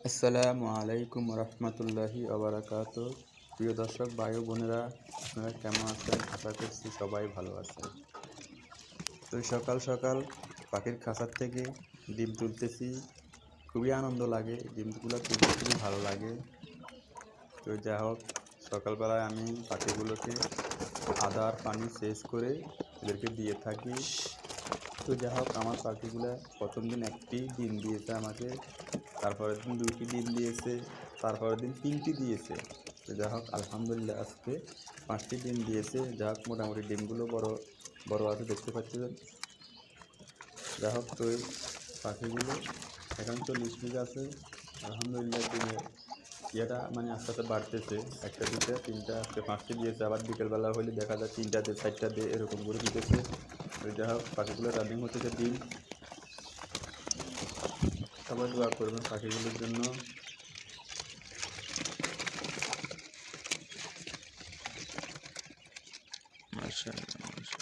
আসসালামু আলাইকুম রহমতুল্লাহি ওবারাকাত। প্রিয় দর্শক ভাই ও বোনেরা, আপনারা কেমন আছেন? আশা করছি সবাই ভালো আছেন। তো সকাল সকাল পাখির খাঁচার থেকে ডিম তুলতেছি, খুবই আনন্দ লাগে, ডিমগুলো তুলতে খুবই ভালো লাগে। তো যা হোক, সকালবেলায় আমি পাখিগুলোকে আদার পানি সেচ করে এদেরকে দিয়ে থাকি। তো যা হোক, আমার পাখিগুলো প্রথম দিন একটি ডিম দিয়েছে আমাকে, তারপরের দিন দুইটি ডিম দিয়েছে, তারপরের দিন তিনটি দিয়েছে। তো যা হোক, আলহামদুলিল্লাহ আজকে 5টি ডিম দিয়েছে। যা হোক, মোটামুটি ডিমগুলো বড় বড় আছে, দেখতে পাচ্ছেন। যা হোক, তো এই পাখিগুলো এখন 40 পিস আছে। আলহামদুলিল্লাহ ডিমের ইয়েটা মানে আস্তে আস্তে বাড়তেছে। একটা দুটো তিনটা, আজকে 5টি দিয়েছে। আবার বিকেলবেলা হলে দেখা যায় 3টা দিয়ে 4টা দিয়ে এরকম করে দিতেছে। তো যা হোক, পাখিগুলো রানিং হতেছে ডিম। সবাই দোয়া করবেন পাখিগুলোর জন্য। মাশাআল্লাহ, মাশাআল্লাহ।